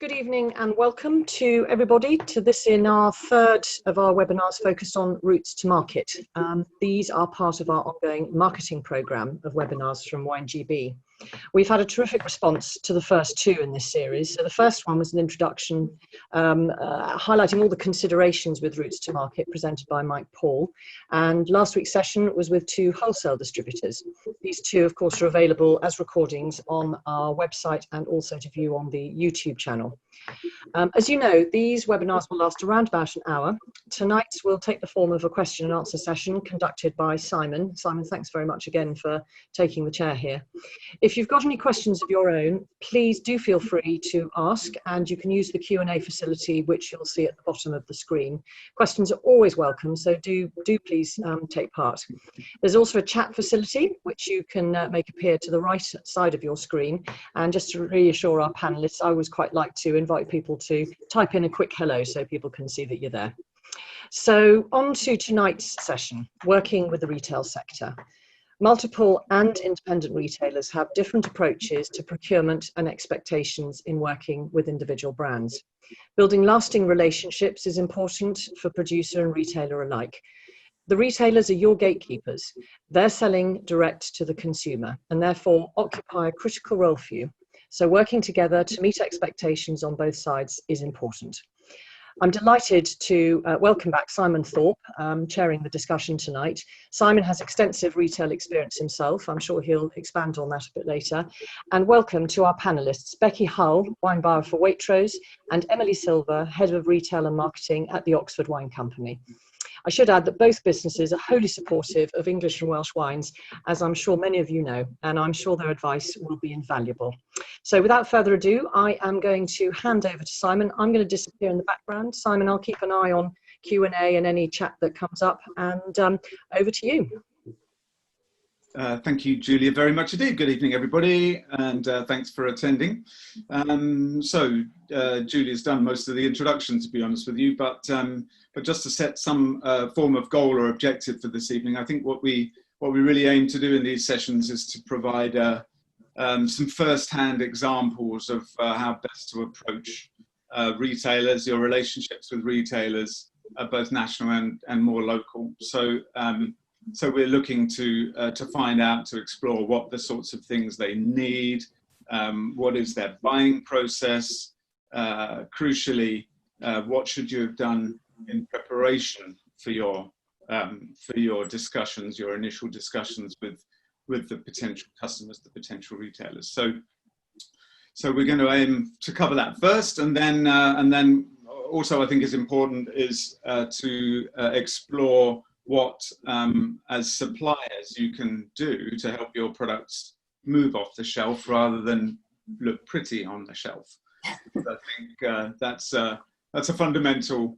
Good evening and welcome to everybody to this in our third of our webinars focused on routes to market. These are part of our ongoing marketing programme of webinars from WineGB. We've had a terrific response to the first two in this series. So the first one was an introduction highlighting all the considerations with routes to market presented by Mike Paul. And last week's session was with two wholesale distributors. These two, of course, are available as recordings on our website and also to view on the YouTube channel. As you know, these webinars will last around about an hour. Tonight will take the form of a question and answer session conducted by Simon. Simon, thanks very much again for taking the chair here. If you've got any questions of your own, please do feel free to ask, and you can use the Q&A facility, which you'll see at the bottom of the screen. Questions are always welcome, so do please take part. There's also a chat facility, which you can make appear to the right side of your screen. And just to reassure our panelists, I always quite like to invite people to type in a quick hello so people can see that you're there. So on to tonight's session, working with the retail sector. Multiple and independent retailers have different approaches to procurement and expectations in working with individual brands. Building lasting relationships is important for producer and retailer alike. The retailers are your gatekeepers. They're selling direct to the consumer and therefore occupy a critical role for you. So working together to meet expectations on both sides is important. I'm delighted to welcome back Simon Thorpe, chairing the discussion tonight. Simon has extensive retail experience himself. I'm sure he'll expand on that a bit later. And welcome to our panelists, Becky Hull, wine buyer for Waitrose, and Emily Silver, Head of Retail and Marketing at the Oxford Wine Company. I should add that both businesses are wholly supportive of English and Welsh wines, as I'm sure many of you know, and I'm sure their advice will be invaluable. So without further ado, I am going to hand over to Simon. I'm going to disappear in the background. Simon, I'll keep an eye on Q&A and any chat that comes up, and over to you. Thank you, Julia, very much indeed. Good evening, everybody, and thanks for attending. Julia's done most of the introduction, to be honest with you, but just to set some form of goal or objective for this evening, I think what we really aim to do in these sessions is to provide some first-hand examples of how best to approach retailers, your relationships with retailers, both national and more local. So we're looking to find out, to explore what the sorts of things they need, what is their buying process, crucially, what should you have done in preparation for your discussions, your initial discussions with the potential customers, the potential retailers. So we're going to aim to cover that first, and then also I think is important is to explore what as suppliers you can do to help your products move off the shelf rather than look pretty on the shelf. I think that's a fundamental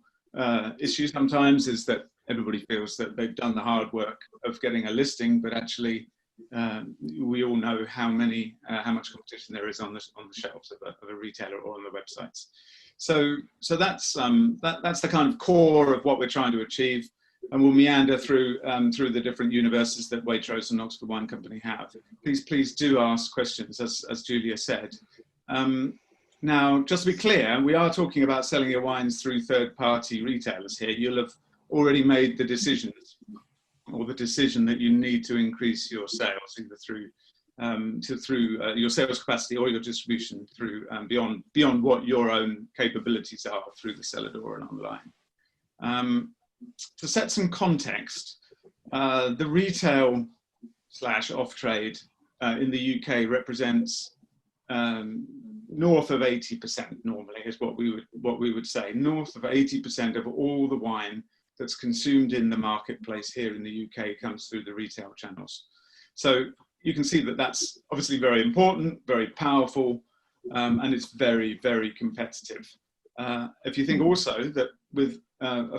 issue sometimes, is that everybody feels that they've done the hard work of getting a listing, but actually we all know how much competition there is on the shelves of a retailer or on the websites. So that's the kind of core of what we're trying to achieve, and we'll meander through the different universes that Waitrose and Oxford Wine Company have. Please do ask questions, as Julia said. Now, just to be clear, we are talking about selling your wines through third-party retailers here. You'll have already made the decisions, or the decision that you need to increase your sales, either through your sales capacity or your distribution through beyond what your own capabilities are through the cellar door and online. To set some context, the retail / off-trade in the UK represents north of 80% normally, is what we would say. North of 80% of all the wine that's consumed in the marketplace here in the UK comes through the retail channels. So you can see that that's obviously very important, very powerful, and it's very, very competitive. If you think also that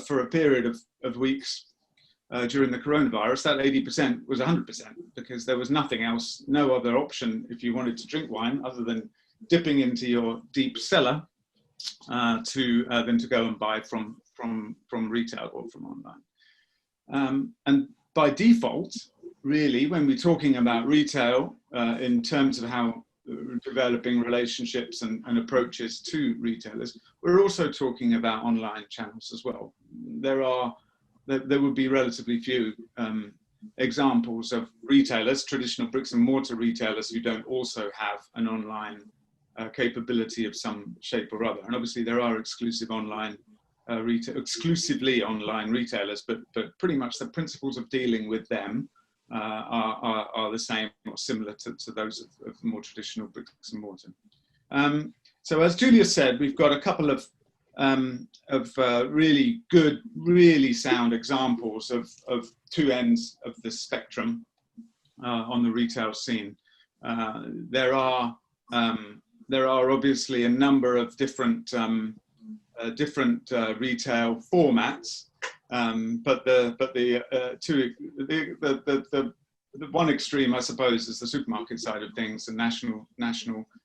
for a period of weeks during the coronavirus, that 80% was 100%, because there was nothing else, no other option if you wanted to drink wine other than dipping into your deep cellar than to go and buy from retail or from online. And by default, really, when we're talking about retail in terms of how through developing relationships and approaches to retailers, we're also talking about online channels as well. There would be relatively few examples of retailers, traditional bricks and mortar retailers, who don't also have an online capability of some shape or other. And obviously there are exclusively online retailers, but pretty much the principles of dealing with them are the same or similar to those of more traditional bricks and mortar. So as Julia said, we've got a couple of really good, really sound examples of two ends of the spectrum on the retail scene. There are obviously a number of different retail formats, but the one extreme, I suppose, is the supermarket side of things, the national,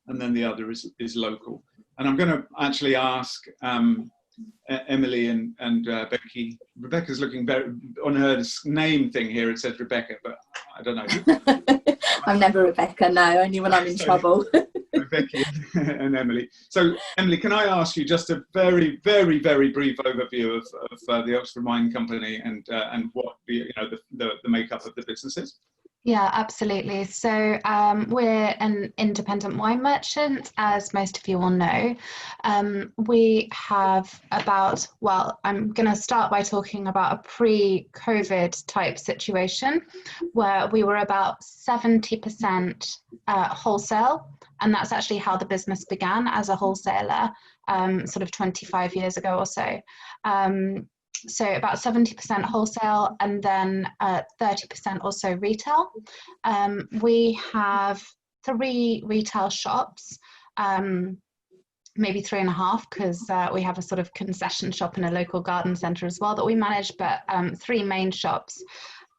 and then the other is local. And I'm going to actually ask Emily and Becky. Rebecca's looking very, on her name thing here, it says Rebecca, but I don't know. I'm never Rebecca, no, only when I'm in trouble. Becky and Emily. So, Emily, can I ask you just a very, very, very brief overview of the Oxford Wine Company and what the makeup of the business is? Yeah, absolutely. So we're an independent wine merchant, as most of you will know. We have I'm going to start by talking about a pre-COVID type situation where we were about 70% wholesale. And that's actually how the business began, as a wholesaler, sort of 25 years ago or so. So about 70% wholesale and then 30% also retail. We have 3 retail shops, maybe 3.5, because we have a sort of concession shop and a local garden centre as well that we manage, but 3 main shops.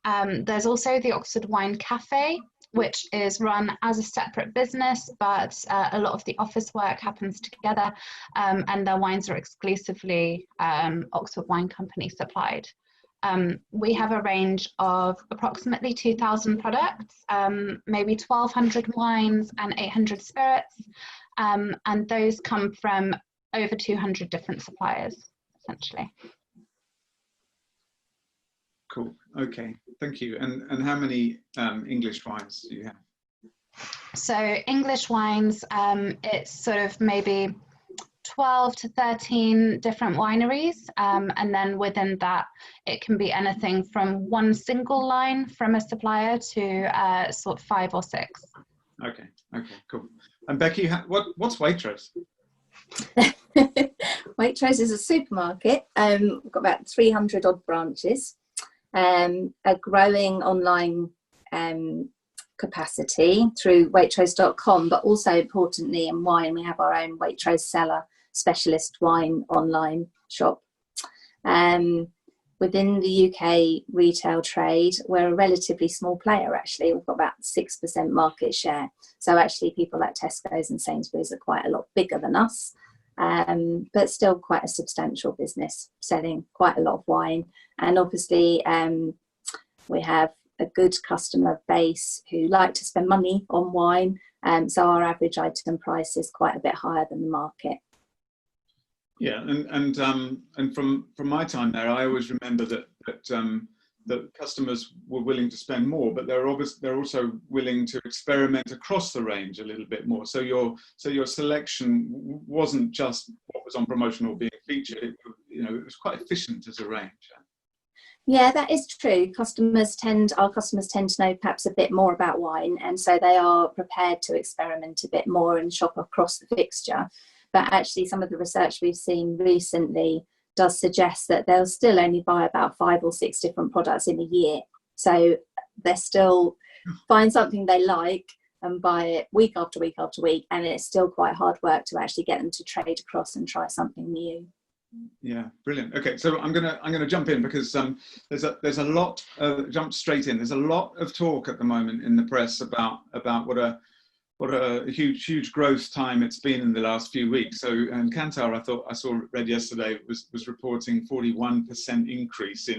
There's also the Oxford Wine Cafe, which is run as a separate business, but a lot of the office work happens together, and their wines are exclusively Oxford Wine Company supplied. We have a range of approximately 2,000 products, maybe 1,200 wines and 800 spirits, and those come from over 200 different suppliers, essentially. Cool. Okay. Thank you. And how many English wines do you have? So English wines, it's sort of maybe 12 to 13 different wineries, and then within that, it can be anything from one single line from a supplier to sort of 5 or 6. Okay. Okay. Cool. And Becky, what's Waitrose? Waitrose is a supermarket. We've got about 300 odd branches. A growing online capacity through Waitrose.com, but also importantly in wine, we have our own Waitrose Cellar specialist wine online shop. Within the UK retail trade, we're a relatively small player actually. We've got about 6% market share. So actually people like Tesco's and Sainsbury's are quite a lot bigger than us. But still quite a substantial business, selling quite a lot of wine. And obviously we have a good customer base who like to spend money on wine, so our average item price is quite a bit higher than the market. Yeah, and from my time there, I always remember that customers were willing to spend more, but they're also willing to experiment across the range a little bit more. So your selection wasn't just what was on promotion or being featured. It was quite efficient as a range. Yeah, that is true. Our customers tend to know perhaps a bit more about wine, and so they are prepared to experiment a bit more and shop across the fixture. But actually, some of the research we've seen recently does suggest that they'll still only buy about 5 or 6 different products in a year. So they still find something they like and buy it week after week after week, and it's still quite hard work to actually get them to trade across and try something new. Yeah, brilliant. Okay, so I'm gonna jump in because there's a lot. Jump straight in. There's a lot of talk at the moment in the press about what a huge growth time it's been in the last few weeks. So, and Kantar, I read yesterday was reporting 41% increase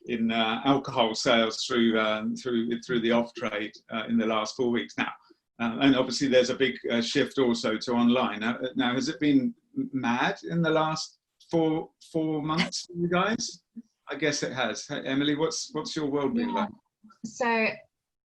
in alcohol sales through the off trade in the last 4 weeks. Now, And obviously there's a big shift also to online. Now, has it been mad in the last four months for you guys? I guess it has. Hey, Emily, what's your world been like? So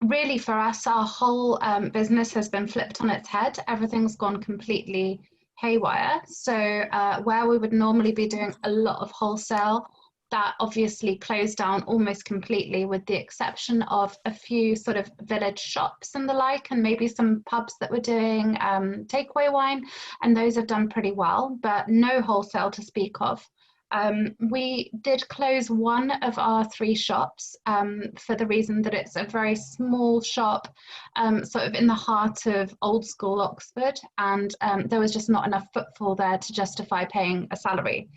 really for us, our whole business has been flipped on its head. Everything's gone completely haywire. So where we would normally be doing a lot of wholesale, that obviously closed down almost completely, with the exception of a few sort of village shops and the like, and maybe some pubs that were doing takeaway wine, and those have done pretty well, but no wholesale to speak of. We did close one of our 3 shops for the reason that it's a very small shop, sort of in the heart of old school Oxford, and there was just not enough footfall there to justify paying a salary.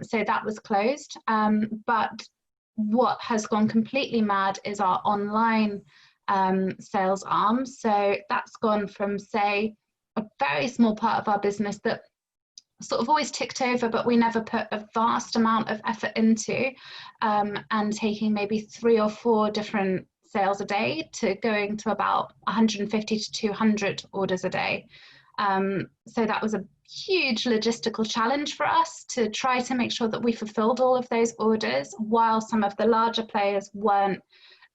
So that was closed. But what has gone completely mad is our online sales arm. So that's gone from, say, a very small part of our business that sort of always ticked over, but we never put a vast amount of effort into, and taking maybe 3 or 4 different sales a day, to going to about 150 to 200 orders a day. So that was a huge logistical challenge for us to try to make sure that we fulfilled all of those orders, while some of the larger players weren't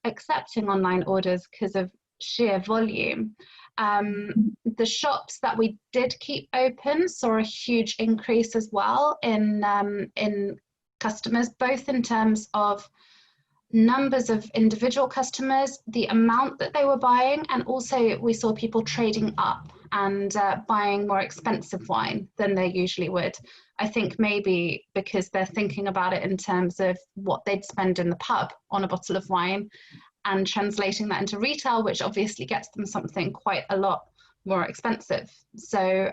accepting online orders because of sheer volume. The shops that we did keep open saw a huge increase as well in customers, both in terms of numbers of individual customers, the amount that they were buying, and also we saw people trading up and buying more expensive wine than they usually would. I think maybe because they're thinking about it in terms of what they'd spend in the pub on a bottle of wine, and translating that into retail, which obviously gets them something quite a lot more expensive. So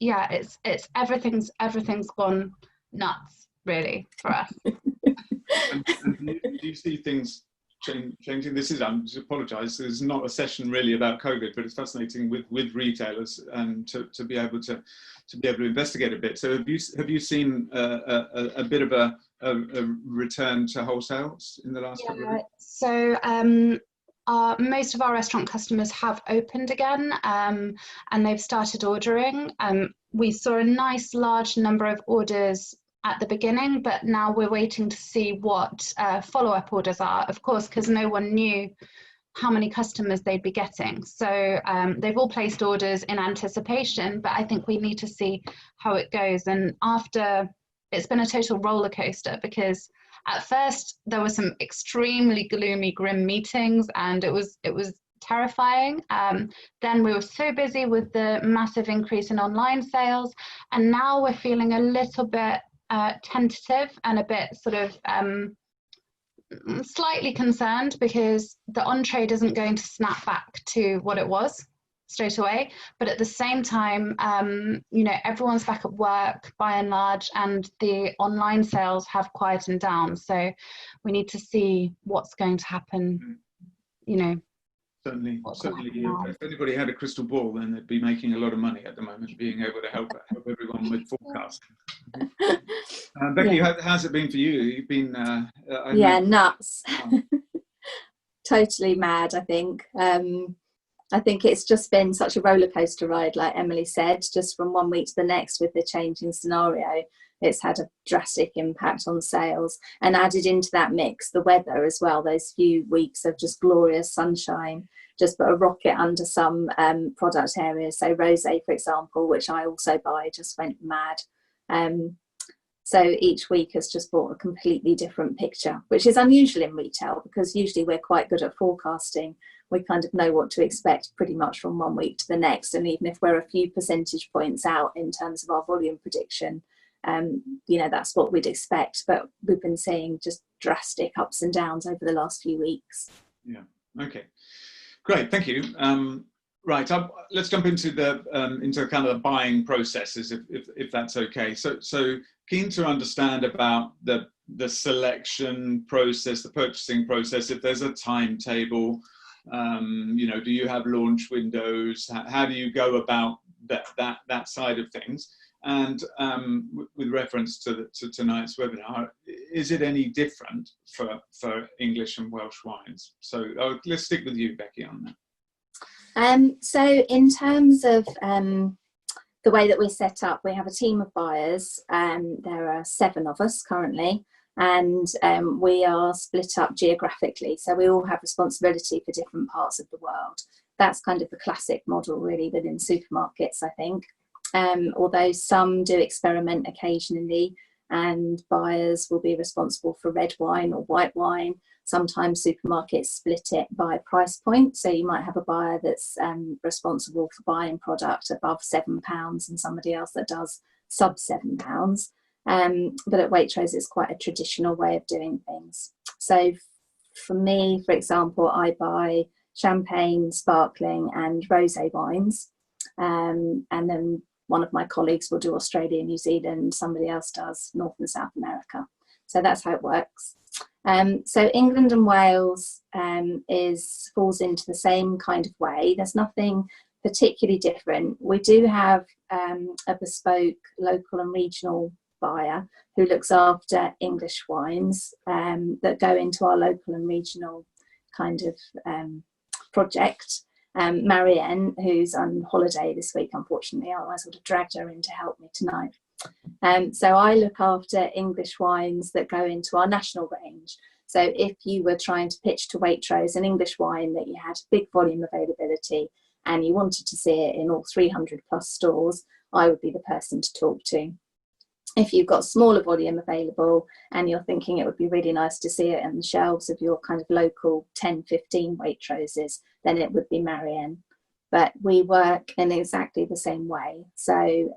yeah, it's everything's gone nuts really for us. And do you see things changing? This is, I apologise, this is not a session really about COVID, but it's fascinating with retailers to be able to investigate a bit. So have you seen a bit of a return to wholesales in the last couple of weeks? So most of our restaurant customers have opened again, and they've started ordering. We saw a nice large number of orders at the beginning, but now we're waiting to see what follow-up orders are, of course, because no one knew how many customers they'd be getting. So they've all placed orders in anticipation, but I think we need to see how it goes. And after, it's been a total roller coaster, because at first there were some extremely gloomy, grim meetings, and it was terrifying. Then we were so busy with the massive increase in online sales, and now we're feeling a little bit tentative and a bit sort of slightly concerned, because the on-trade isn't going to snap back to what it was straight away, but at the same time, you know, everyone's back at work by and large, and the online sales have quietened down. So we need to see what's going to happen, you know. Certainly. If anybody had a crystal ball, then they'd be making a lot of money at the moment, being able to help everyone with forecasting. Becky, Yeah. how's it been for you? You've been nuts. Totally mad, I think. I think it's just been such a roller coaster ride, like Emily said, just from one week to the next with the changing scenario. It's had a drastic impact on sales, and added into that mix the weather as well. Those few weeks of just glorious sunshine just put a rocket under some product areas. So rosé, for example, which I also buy, just went mad. So each week has just brought a completely different picture, which is unusual in retail, because usually we're quite good at forecasting. We kind of know what to expect pretty much from one week to the next. And even if we're a few percentage points out in terms of our volume prediction, you know, that's what we'd expect. But we've been seeing just drastic ups and downs over the last few weeks. Yeah. Okay. Great. Thank you. Right. Let's jump into the kind of the buying processes, if that's okay. So keen to understand about the selection process, the purchasing process. If there's a timetable, you know, do you have launch windows? How do you go about that side of things? And with reference to tonight's webinar, is it any different for English and Welsh wines? So let's stick with you, Becky, on that. So in terms of the way that we're set up, we have a team of buyers. There are 7 of us currently, and we are split up geographically. So we all have responsibility for different parts of the world. That's kind of the classic model really within supermarkets, I think. Although some do experiment occasionally, and buyers will be responsible for red wine or white wine. Sometimes supermarkets split it by price point. So you might have a buyer that's responsible for buying product above £7 and somebody else that does sub £7. But at Waitrose, it's quite a traditional way of doing things. So for me, for example, I buy champagne, sparkling and rosé wines. And then one of my colleagues will do Australia, New Zealand, somebody else does North and South America. So that's how it works. So England and Wales falls into the same kind of way. There's nothing particularly different. We do have a bespoke local and regional buyer who looks after English wines that go into our local and regional kind of project. Marianne, who's on holiday this week, unfortunately, otherwise I would have dragged her in to help me tonight. So I look after English wines that go into our national range. So if you were trying to pitch to Waitrose an English wine that you had big volume availability and you wanted to see it in all 300 plus stores, I would be the person to talk to. If you've got smaller volume available and you're thinking it would be really nice to see it on the shelves of your kind of local 10, 15 Waitroses, then it would be Marianne. But we work in exactly the same way. So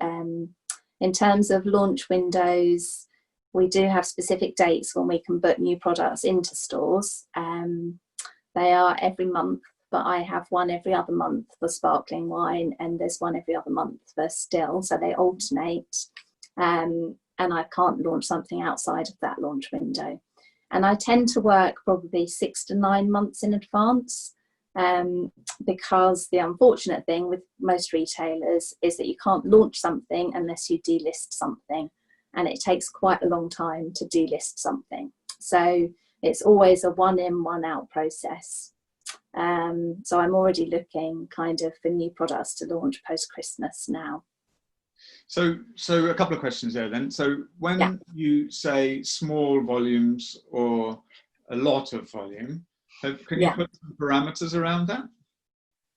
in terms of launch windows, we do have specific dates when we can put new products into stores. They are every month, but I have one every other month for sparkling wine and there's one every other month for still, so they alternate. And I can't launch something outside of that launch window. And I tend to work probably 6 to 9 months in advance, because the unfortunate thing with most retailers is that you can't launch something unless you delist something, and it takes quite a long time to delist something. So it's always a one in, one out process. So I'm already looking kind of for new products to launch post-Christmas now. So a couple of questions there then. So when you say small volumes or a lot of volume, can you put some parameters around that?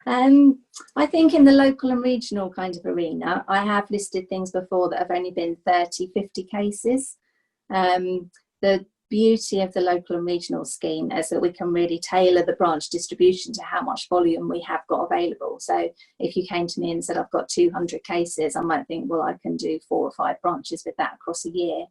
I think in the local and regional kind of arena, I have listed things before that have only been 30, 50 cases. The beauty of the local and regional scheme is that we can really tailor the branch distribution to how much volume we have got available. So if you came to me and said, I've got 200 cases, I might think, well, I can do 4 or 5 branches with that across a year.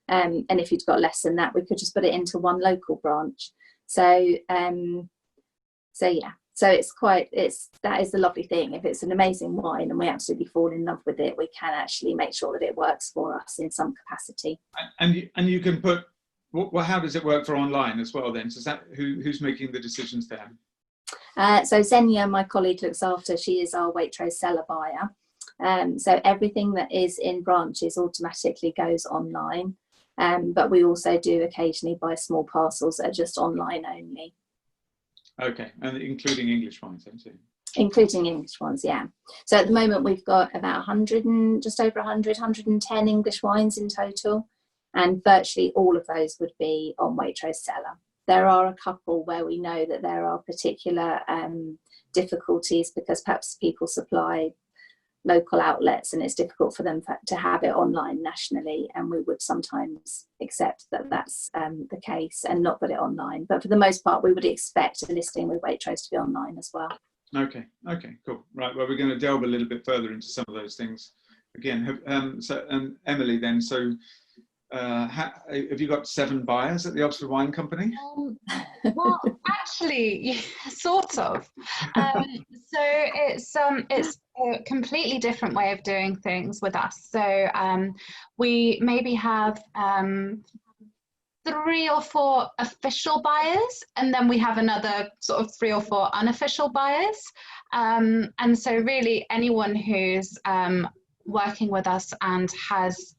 And if you'd got less than that, we could just put it into one local branch. So yeah. So that is the lovely thing. If it's an amazing wine and we absolutely fall in love with it, we can actually make sure that it works for us in some capacity. And you can put, well, how does it work for online as well then? So is that who's making the decisions there? So Xenia, my colleague, looks after, she is our Waitrose seller buyer. So everything that is in branches automatically goes online. But we also do occasionally buy small parcels that are just online only. Okay, and including English wines then too? Including English ones, yeah. So at the moment we've got about 100 and just over 110 English wines in total, and virtually all of those would be on Waitrose seller. There are a couple where we know that there are particular difficulties because perhaps people supply local outlets and it's difficult for them to have it online nationally, and we would sometimes accept that that's the case and not put it online. But for the most part, we would expect a listing with Waitrose to be online as well. Okay, cool. Right, well, we're going to delve a little bit further into some of those things again. Emily then, so have you got 7 buyers at the Oxford Wine Company? Well, actually, sort of. So it's a completely different way of doing things with us. So we maybe have 3 or 4 official buyers, and then we have another sort of 3 or 4 unofficial buyers. And so really anyone who's working with us and has,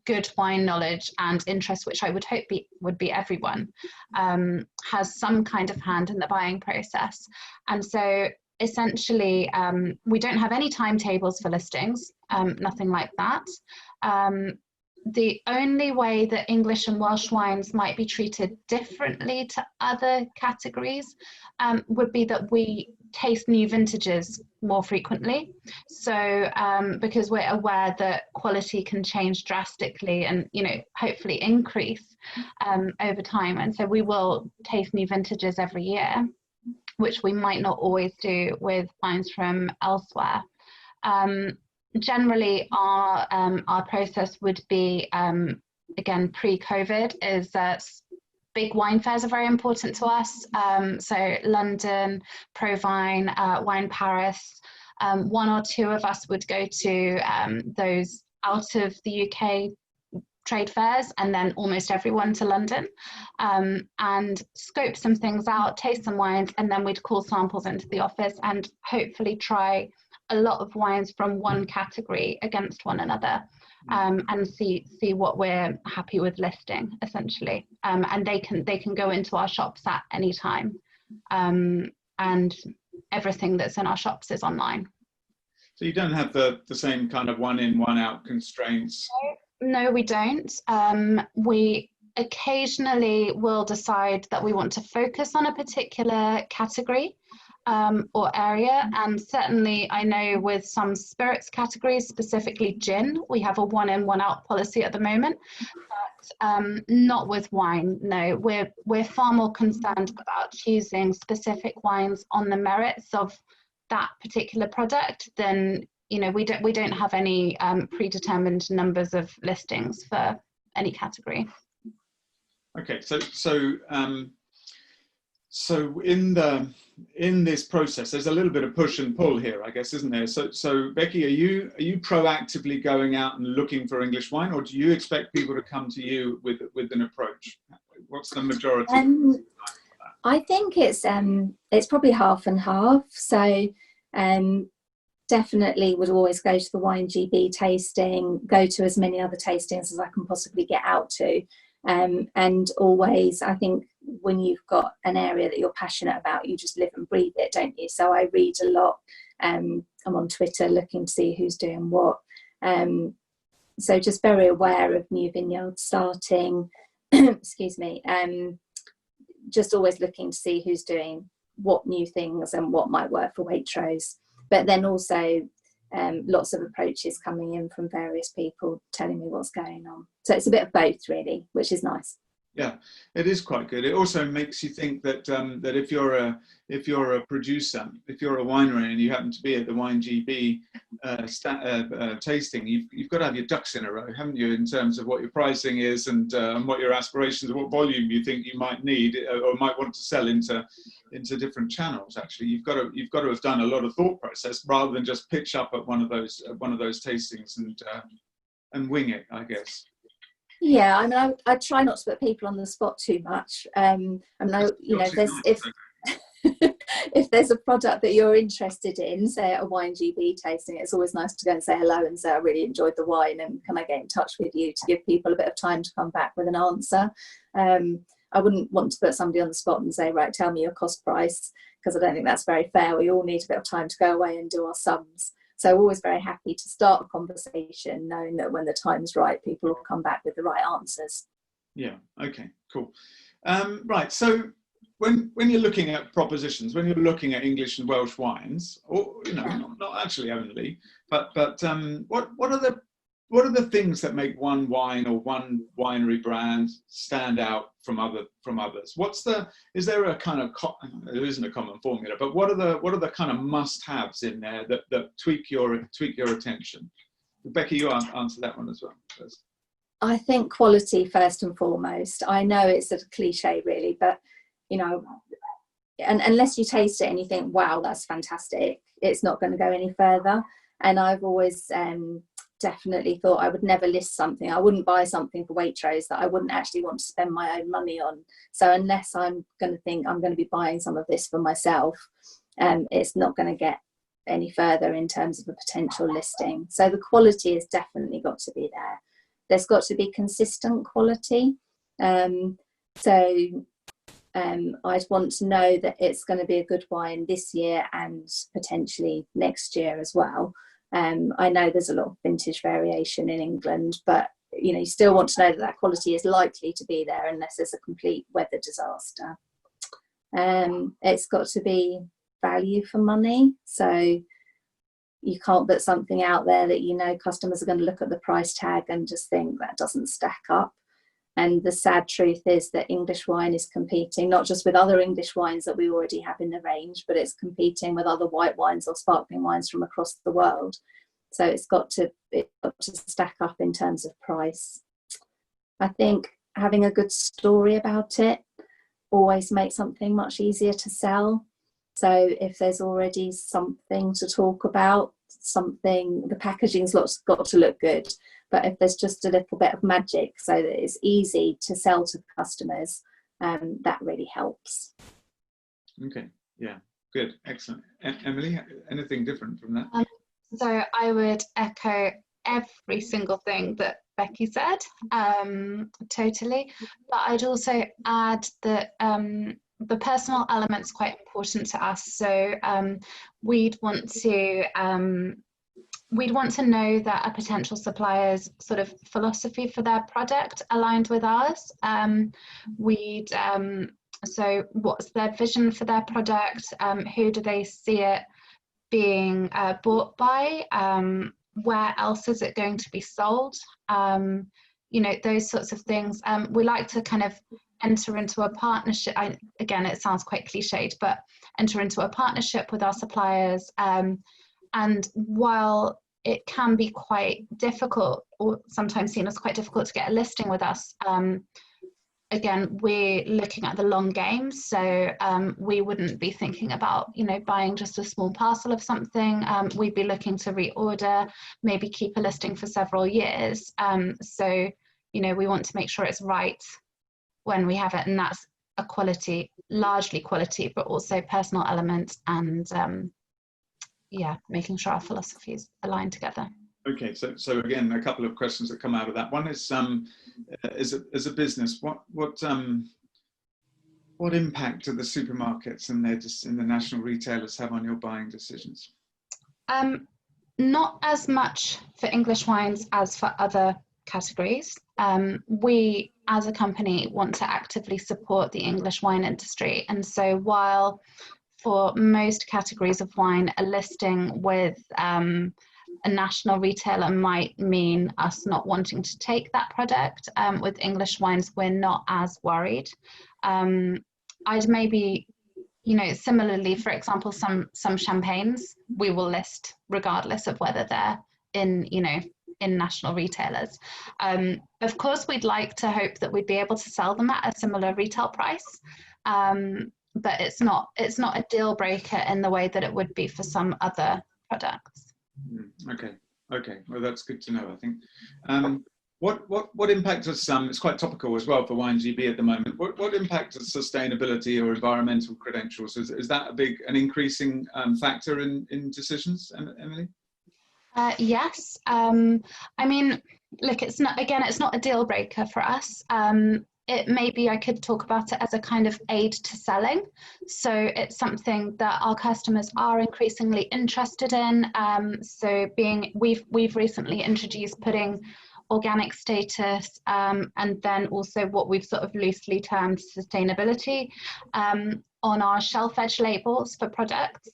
good wine knowledge and interest, which I would hope would be everyone, has some kind of hand in the buying process. And so essentially, we don't have any timetables for listings, nothing like that. The only way that English and Welsh wines might be treated differently to other categories would be that we taste new vintages more frequently. So because we're aware that quality can change drastically and, you know, hopefully increase over time. And so we will taste new vintages every year, which we might not always do with wines from elsewhere. Generally, our process would be, again, pre-COVID, is big wine fairs are very important to us. So London, Provine, Wine Paris. One or two of us would go to those out of the UK trade fairs, and then almost everyone to London, and scope some things out, taste some wines, and then we'd call samples into the office and hopefully try a lot of wines from one category against one another, and see what we're happy with listing, essentially. And they can go into our shops at any time, and everything that's in our shops is online. So you don't have the same kind of one in, one out constraints? No, we don't. We occasionally will decide that we want to focus on a particular category or area, and certainly I know with some spirits categories, specifically gin, we have a one in, one out policy at the moment, but not with wine. No, we're far more concerned about choosing specific wines on the merits of that particular product than, you know, we don't have any predetermined numbers of listings for any category. Okay, so in this process, there's a little bit of push and pull here, I guess, isn't there? So Becky, are you proactively going out and looking for English wine, or do you expect people to come to you with an approach? What's the majority? I think it's probably half and half. So definitely would always go to the YNGB tasting, go to as many other tastings as I can possibly get out to. And always, I think when you've got an area that you're passionate about, you just live and breathe it, don't you? So I read a lot. I'm on Twitter looking to see who's doing what. So just very aware of new vineyards starting, excuse me, just always looking to see who's doing what new things and what might work for Waitrose. But then also lots of approaches coming in from various people telling me what's going on. So it's a bit of both, really, which is nice. Yeah, it is quite good. It also makes you think that that if you're a producer, if you're a winery and you happen to be at the YNGB tasting, you've got to have your ducks in a row, haven't you, in terms of what your pricing is and what your aspirations, what volume you think you might need or might want to sell into different channels. Actually, you've got to have done a lot of thought process rather than just pitch up at one of those tastings and wing it, I guess. Yeah, I mean, I try not to put people on the spot too much. I mean, you know, if there's a product that you're interested in, say at a YNGB tasting, it's always nice to go and say hello and say, I really enjoyed the wine and can I get in touch with you, to give people a bit of time to come back with an answer. I wouldn't want to put somebody on the spot and say, right, tell me your cost price, because I don't think that's very fair. We all need a bit of time to go away and do our sums. So always very happy to start a conversation, knowing that when the time's right, people will come back with the right answers. Yeah. Okay. Cool. Right. So when you're looking at propositions, when you're looking at English and Welsh wines, or not actually only, but what are the things that make one wine or one winery brand stand out from others? Is there a kind of, there isn't a common formula, but what are the kind of must-haves in there that tweak your attention? Becky, you answer that one as well first. I think quality first and foremost. I know it's a cliche really, but and unless you taste it and you think, wow, that's fantastic, it's not going to go any further. And I've always definitely thought I would never list something. I wouldn't buy something for Waitrose that I wouldn't actually want to spend my own money on. So unless I'm going to think I'm going to be buying some of this for myself, it's not going to get any further in terms of a potential listing. So the quality has definitely got to be there. There's got to be consistent quality. So I'd want to know that it's going to be a good wine this year and potentially next year as well. I know there's a lot of vintage variation in England, but you still want to know that quality is likely to be there unless there's a complete weather disaster. It's got to be value for money, so you can't put something out there that customers are going to look at the price tag and just think that doesn't stack up. And the sad truth is that English wine is competing not just with other English wines that we already have in the range, but it's competing with other white wines or sparkling wines from across the world. So it's got to stack up in terms of price. I think having a good story about it always makes something much easier to sell. So if there's already something to talk about, the packaging's got to look good. But if there's just a little bit of magic so that it's easy to sell to customers, that really helps. Okay, yeah, good, excellent. Emily, anything different from that? So I would echo every single thing that Becky said, totally. But I'd also add that the personal element's quite important to us. So we'd want to know that a potential supplier's sort of philosophy for their product aligned with ours. So what's their vision for their product? Who do they see it being bought by? Where else is it going to be sold? Those sorts of things. We like to kind of enter into a partnership. Again, it sounds quite cliched, but enter into a partnership with our suppliers. And while it can be quite difficult, or sometimes seen as quite difficult to get a listing with us, again, we're looking at the long game. So we wouldn't be thinking about, buying just a small parcel of something. We'd be looking to reorder, maybe keep a listing for several years. So, we want to make sure it's right when we have it. And that's a largely quality, but also personal element, and making sure our philosophies align together. Okay, so again, a couple of questions that come out of that. One is, as a business, what impact do the supermarkets and the national retailers have on your buying decisions? Not as much for English wines as for other categories. We, as a company, want to actively support the English wine industry, and so while for most categories of wine, a listing with a national retailer might mean us not wanting to take that product. With English wines, we're not as worried. I'd maybe, similarly, for example, some champagnes we will list regardless of whether they're in national retailers. Of course, we'd like to hope that we'd be able to sell them at a similar retail price. But it's not a deal breaker in the way that it would be for some other products. Okay. Well, that's good to know, I think. What impact does it's quite topical as well for WineGB at the moment. What impact does sustainability or environmental credentials, is that an increasing factor in decisions, Emily? Yes. I mean, look, it's not a deal breaker for us. It maybe I could talk about it as a kind of aid to selling. So it's something that our customers are increasingly interested in. We've recently introduced putting organic status and then also what we've sort of loosely termed sustainability on our shelf edge labels for products,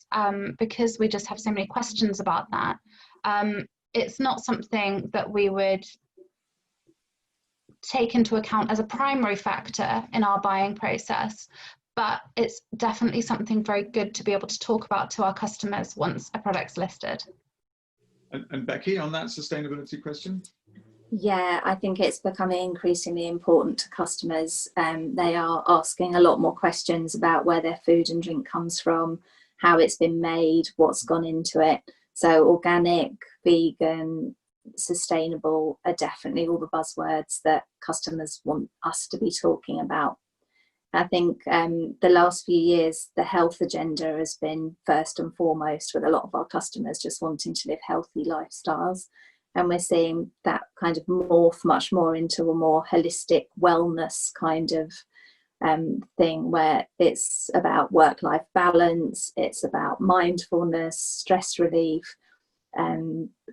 because we just have so many questions about that. It's not something that we would take into account as a primary factor in our buying process, but it's definitely something very good to be able to talk about to our customers once a product's listed. And Becky, on that sustainability question? Yeah, I think it's becoming increasingly important to customers. They are asking a lot more questions about where their food and drink comes from, how it's been made, what's gone into it. So organic, vegan, sustainable are definitely all the buzzwords that customers want us to be talking about. I think the last few years, the health agenda has been first and foremost, with a lot of our customers just wanting to live healthy lifestyles. And we're seeing that kind of morph much more into a more holistic wellness kind of thing where it's about work-life balance, it's about mindfulness, stress relief,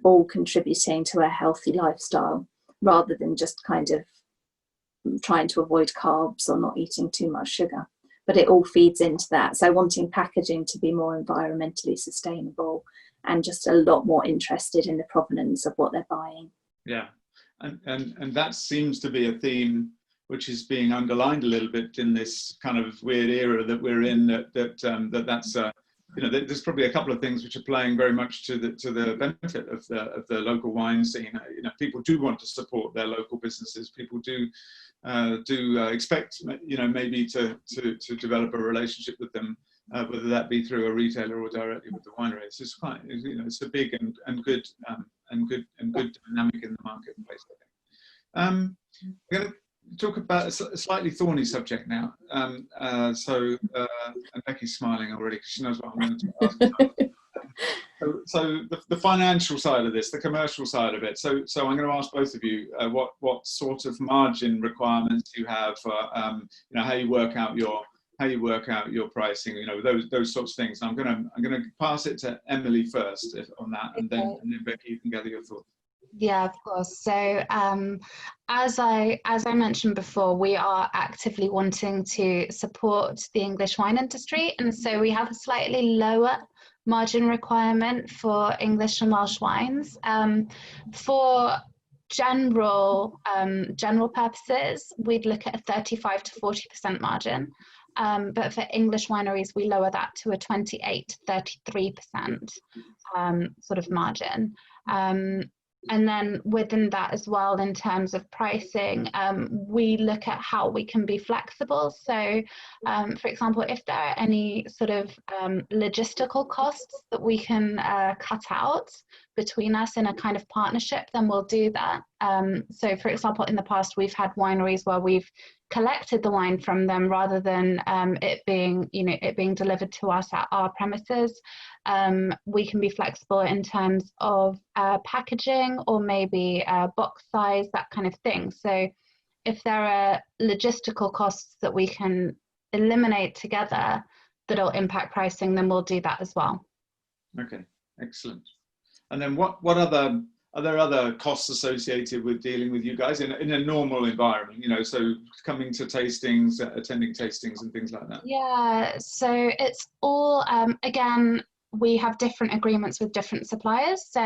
all contributing to a healthy lifestyle, rather than just kind of trying to avoid carbs or not eating too much sugar. But it all feeds into that. So wanting packaging to be more environmentally sustainable and just a lot more interested in the provenance of what they're buying. Yeah, and that seems to be a theme which is being underlined a little bit in this kind of weird era that we're in. That's you know, there's probably a couple of things which are playing very much to the benefit of the local wine scene. You know, people do want to support their local businesses. People do expect, you know, maybe to develop a relationship with them, whether that be through a retailer or directly with the winery. It's quite, you know, it's a big and good dynamic in the marketplace, I think. We're going to talk about a slightly thorny subject now. And Becky's smiling already because she knows what I'm going to ask. So the financial side of this, the commercial side of it. So I'm going to ask both of you what sort of margin requirements you have for you know, how you work out your pricing, you know, those sorts of things. I'm going to pass it to Emily first on that, and then Becky, you can gather your thoughts. Yeah, of course. So as I mentioned before, we are actively wanting to support the English wine industry, and so we have a slightly lower margin requirement for English and Welsh wines. For general purposes, we'd look at a 35 to 40% margin. But for English wineries, we lower that to a 28 to 33% sort of margin. And then within that as well, in terms of pricing, we look at how we can be flexible. So, for example, if there are any sort of logistical costs that we can cut out between us in a kind of partnership, then we'll do that. So, for example, in the past, we've had wineries where we've collected the wine from them rather than it being delivered to us at our premises. We can be flexible in terms of packaging or maybe box size, that kind of thing. So if there are logistical costs that we can eliminate together that'll impact pricing, then we'll do that as well. Okay, excellent. And then what are there other costs associated with dealing with you guys in a normal environment, you know, so coming to tastings, attending tastings and things like that? Yeah, so it's all, again, we have different agreements with different suppliers. So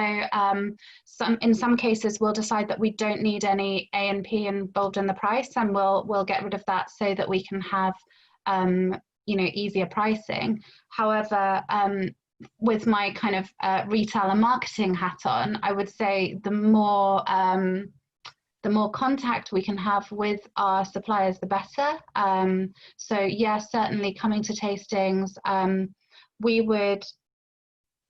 in some cases, we'll decide that we don't need any A&P involved in the price, and we'll get rid of that so that we can have, you know, easier pricing. However, with my kind of retail and marketing hat on, I would say the more contact we can have with our suppliers, the better. So yeah, certainly coming to tastings, we would,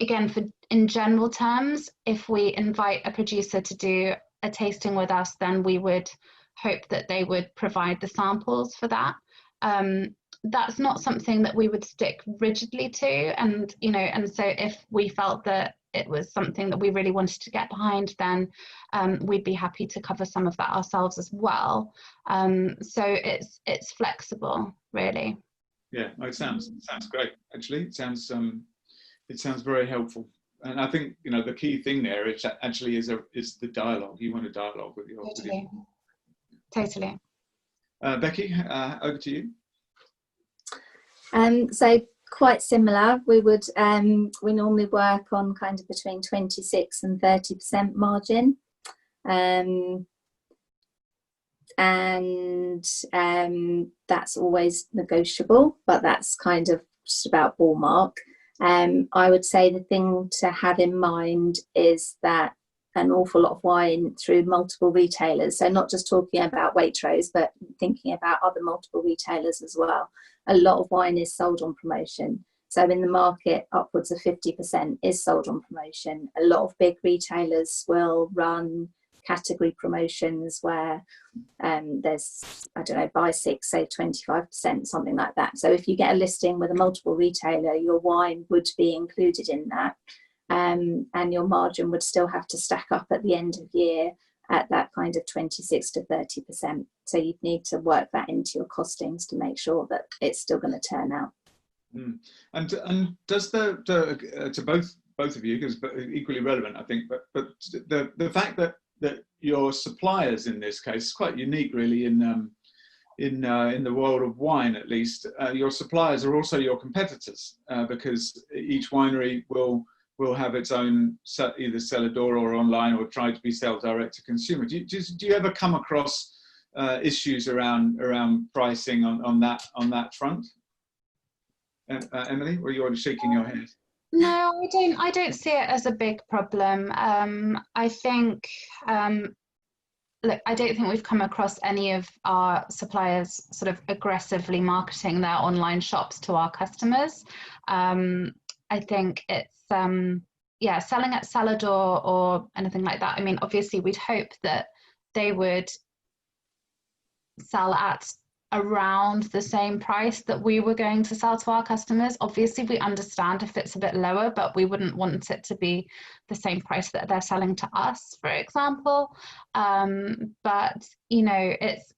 again, in general terms, if we invite a producer to do a tasting with us, then we would hope that they would provide the samples for that. That's not something that we would stick rigidly to, and you know, and so if we felt that it was something that we really wanted to get behind, then we'd be happy to cover some of that ourselves as well. So it's flexible, really. Yeah, it sounds great. Actually, it sounds very helpful. And I think, you know, the key thing there is actually is the dialogue. You want a dialogue with your Totally. Becky, over to you. So quite similar. We would we normally work on kind of between 26 and 30% margin, and that's always negotiable, but that's kind of just about ballpark. I would say the thing to have in mind is that an awful lot of wine through multiple retailers, so not just talking about Waitrose, but thinking about other multiple retailers as well. A lot of wine is sold on promotion. So in the market, upwards of 50% is sold on promotion. A lot of big retailers will run category promotions where there's, I don't know, buy 6, say 25%, something like that. So if you get a listing with a multiple retailer, your wine would be included in that. And your margin would still have to stack up at the end of year at that kind of 26 to 30%. So you'd need to work that into your costings to make sure that it's still going to turn out. And does to both of you, because equally relevant, I think, but the fact that your suppliers in this case is quite unique, really, in the world of wine, at least. Your suppliers are also your competitors, because each winery will have its own either cellar door or online, or try to be sell direct to consumer. Do you ever come across issues around pricing on that front? Emily, or you're shaking your head? No, I don't see it as a big problem. I think, look, I don't think we've come across any of our suppliers sort of aggressively marketing their online shops to our customers. I think it's, yeah, selling at cellar door or anything like that. I mean, obviously we'd hope that they would sell at around the same price that we were going to sell to our customers. Obviously we understand if it's a bit lower, but we wouldn't want it to be the same price that they're selling to us, for example. But you know, it's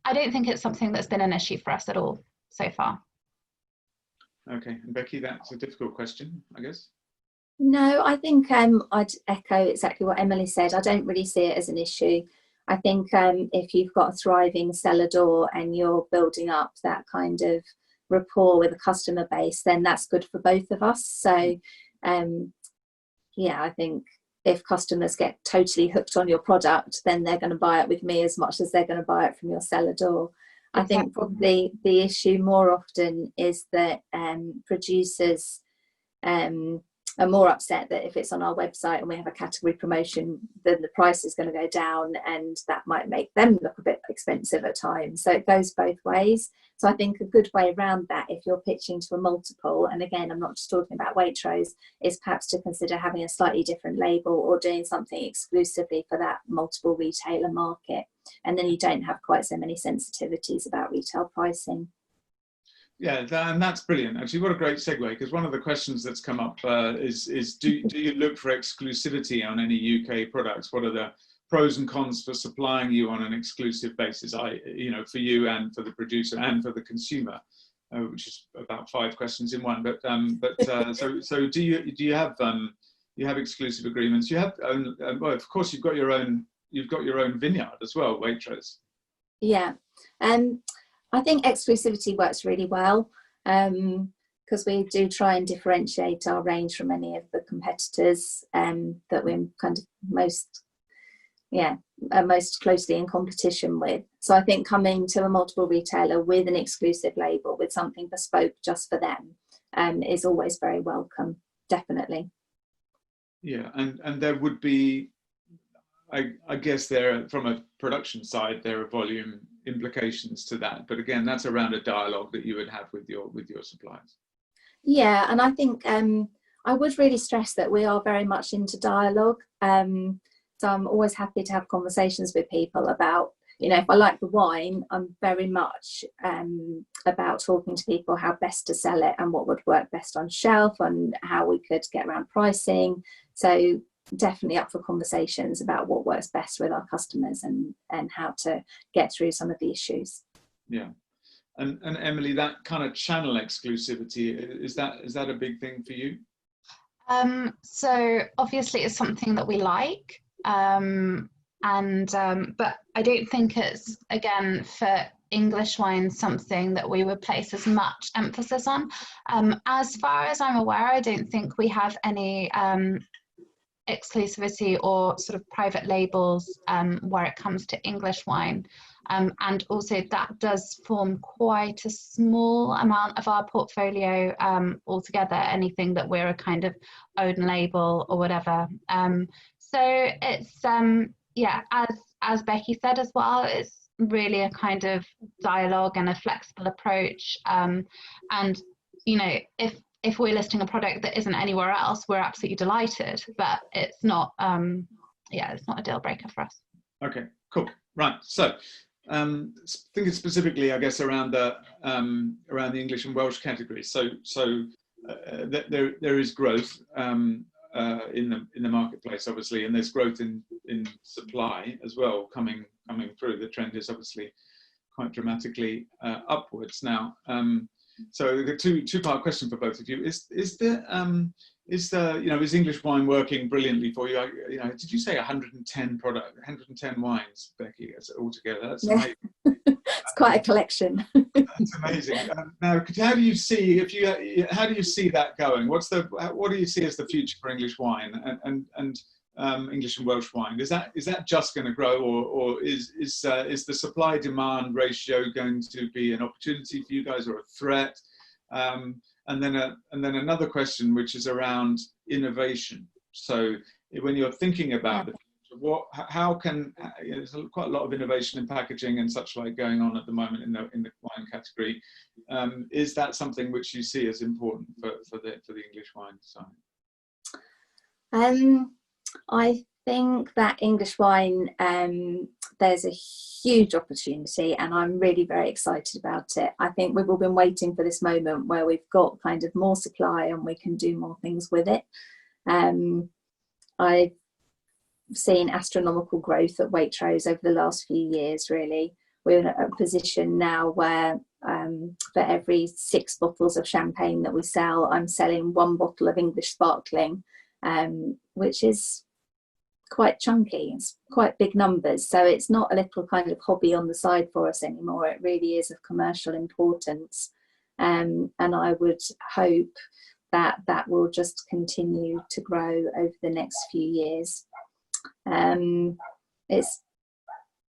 I don't think it's something that's been an issue for us at all so far. Okay, and Becky, that's a difficult question, I guess. No, I think I'd echo exactly what Emily said. I don't really see it as an issue. I think if you've got a thriving cellar door and you're building up that kind of rapport with a customer base, then that's good for both of us. So yeah, I think if customers get totally hooked on your product, then they're going to buy it with me as much as they're going to buy it from your cellar door. I think probably the issue more often is that producers are more upset that if it's on our website and we have a category promotion, then the price is going to go down, and that might make them look a bit expensive at times. So it goes both ways. So I think a good way around that, if you're pitching to a multiple, and again, I'm not just talking about Waitrose, is perhaps to consider having a slightly different label or doing something exclusively for that multiple retailer market. And then you don't have quite so many sensitivities about retail pricing. Yeah, and that's brilliant. Actually, what a great segue, because one of the questions that's come up is do you look for exclusivity on any UK products? What are the pros and cons for supplying you on an exclusive basis, for you and for the producer and for the consumer, which is about 5 questions in one. So do you have exclusive agreements? You have well, of course you've got your own vineyard as well, Waitrose. Yeah. I think exclusivity works really well, because we do try and differentiate our range from any of the competitors that we're kind of most closely in competition with. So I think coming to a multiple retailer with an exclusive label, with something bespoke just for them, is always very welcome, definitely. Yeah, and there would be, I guess there, from a production side, there are volume implications to that, but again, that's around a dialogue that you would have with your suppliers. Yeah, and I think I would really stress that we are very much into dialogue. So I'm always happy to have conversations with people about, if I like the wine, I'm very much about talking to people how best to sell it and what would work best on shelf and how we could get around pricing. So definitely up for conversations about what works best with our customers and how to get through some of the issues. Yeah, and Emily, that kind of channel exclusivity, is that a big thing for you? So obviously it's something that we like, but I don't think it's, again, for English wine, something that we would place as much emphasis on. As far as I'm aware, I don't think we have any exclusivity or sort of private labels where it comes to English wine, and also that does form quite a small amount of our portfolio altogether, anything that we're a kind of own label or whatever. So it's yeah, as Becky said as well, it's really a kind of dialogue and a flexible approach, and if we're listing a product that isn't anywhere else, we're absolutely delighted, but it's not, it's not a deal breaker for us. Okay, cool. Right. So, thinking specifically, I guess, around the English and Welsh categories. So there is growth in the marketplace, obviously, and there's growth in in supply as well coming through. The trend is obviously quite dramatically upwards now. So the two-part question for both of you is English wine working brilliantly for you? Did you say 110 wines, Becky, altogether? That's amazing. It's quite a collection. That's amazing. Now, how do you see that going? What do you see as the future for English wine and English and Welsh wine? Is that just going to grow, or is the supply-demand ratio going to be an opportunity for you guys or a threat? And then another question, which is around innovation. So when you're thinking about the future, there's quite a lot of innovation in packaging and such like going on at the moment in the wine category. Is that something which you see as important for the English wine side? I think that English wine, there's a huge opportunity, and I'm really very excited about it. I think we've all been waiting for this moment where we've got kind of more supply and we can do more things with it. I've seen astronomical growth at Waitrose over the last few years, really. We're in a position now where for every 6 bottles of champagne that we sell, I'm selling 1 bottle of English sparkling, which is quite chunky. It's quite big numbers, so it's not a little kind of hobby on the side for us anymore. It really is of commercial importance, and I would hope that will just continue to grow over the next few years. It's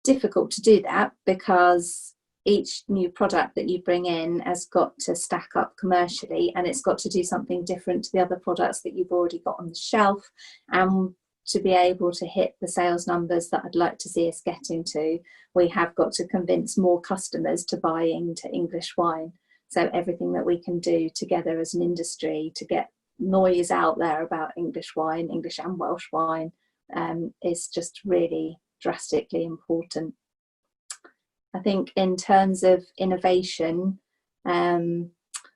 difficult to do that because each new product that you bring in has got to stack up commercially, and it's got to do something different to the other products that you've already got on the shelf. And to be able to hit the sales numbers that I'd like to see us getting to, we have got to convince more customers to buy into English wine. So everything that we can do together as an industry to get noise out there about English wine, English and Welsh wine, is just really drastically important. I think in terms of innovation,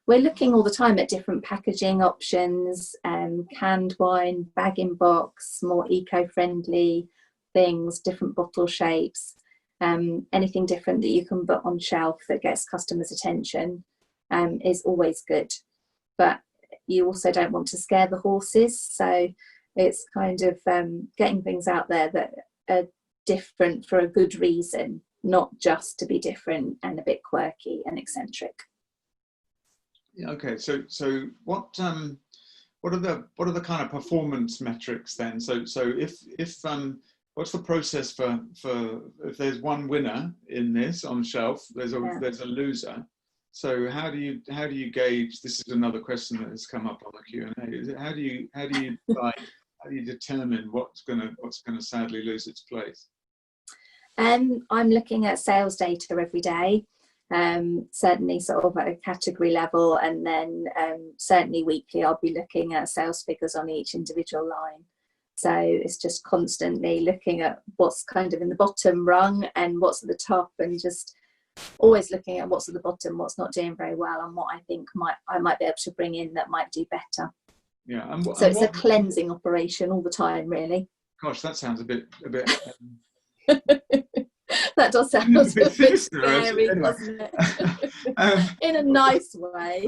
we're looking all the time at different packaging options, canned wine, bag-in-box, more eco-friendly things, different bottle shapes, anything different that you can put on shelf that gets customers' attention is always good. But you also don't want to scare the horses, so it's kind of getting things out there that are different for a good reason, not just to be different and a bit quirky and eccentric. Yeah, okay, so what are the kind of performance metrics then? So if what's the process for if there's one winner in this on shelf, there's a loser. So how do you gauge? This is another question that has come up on the Q&A. How do you decide? How do you determine what's gonna sadly lose its place? I'm looking at sales data every day. Certainly sort of at a category level, and then certainly weekly I'll be looking at sales figures on each individual line. So it's just constantly looking at what's kind of in the bottom rung and what's at the top, and just always looking at what's at the bottom, what's not doing very well, and what I think I might be able to bring in that might do better. Yeah, so it's a cleansing operation all the time, really. Gosh, that sounds a bit that does sound a bit scary, anyway. doesn't it? In a nice way.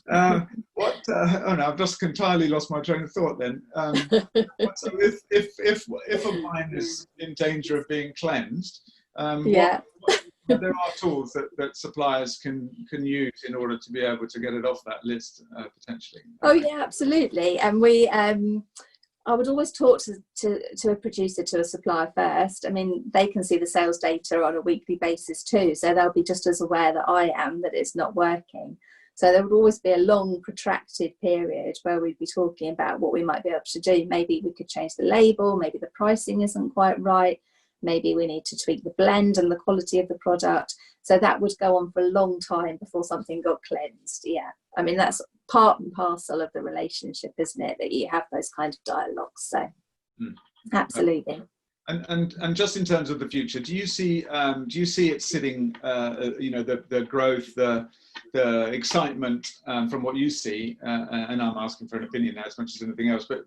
Oh no, I've just entirely lost my train of thought then. So if a wine is in danger of being cleansed, there are tools that suppliers can use in order to be able to get it off that list potentially. Oh yeah, absolutely. And we I would always talk to a producer, to a supplier first. I mean, they can see the sales data on a weekly basis too, so they'll be just as aware that I am that it's not working. So there would always be a long protracted period where we'd be talking about what we might be able to do. Maybe we could change the label, maybe the pricing isn't quite right, maybe we need to tweak the blend and the quality of the product. So that would go on for a long time before something got cleansed. Yeah, I mean, that's part and parcel of the relationship, isn't it, that you have those kind of dialogues. So absolutely. And just in terms of the future, do you see it sitting, the growth, the excitement from what you see, and I'm asking for an opinion now as much as anything else, but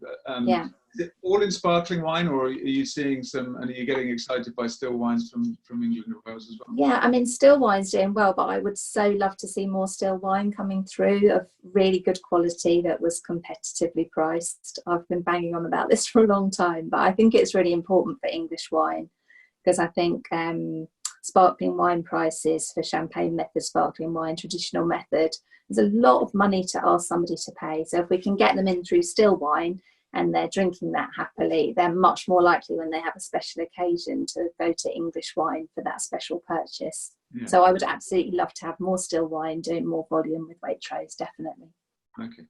Is it all in sparkling wine, or are you seeing some, and are you getting excited by still wines from England or Wales as well? Yeah, I mean, still wine's doing well, but I would so love to see more still wine coming through of really good quality that was competitively priced. I've been banging on about this for a long time, but I think it's really important for English wine, because I think sparkling wine prices for champagne method sparkling wine, traditional method, there's a lot of money to ask somebody to pay. So if we can get them in through still wine and they're drinking that happily, they're much more likely when they have a special occasion to go to English wine for that special purchase. Yeah. So I would absolutely love to have more still wine, doing more volume with Waitrose, definitely. Okay.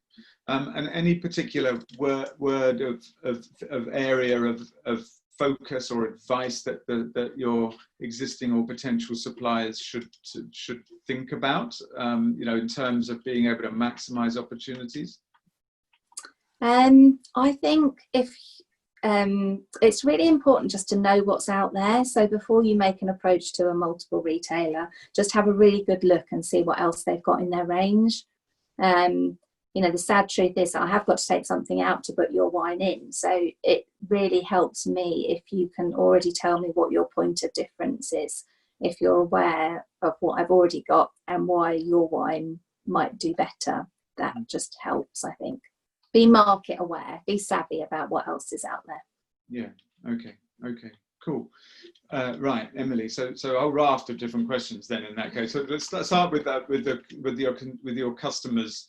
And any particular word of area of focus or advice that your existing or potential suppliers should think about, in terms of being able to maximize opportunities? I think it's really important just to know what's out there. So before you make an approach to a multiple retailer, just have a really good look and see what else they've got in their range. The sad truth is I have got to take something out to put your wine in. So it really helps me if you can already tell me what your point of difference is, if you're aware of what I've already got and why your wine might do better. That just helps, I think. Be market aware, be savvy about what else is out there. Yeah, okay, cool. Right, Emily, so a whole raft of different questions then in that case. So let's start with that, with your customers'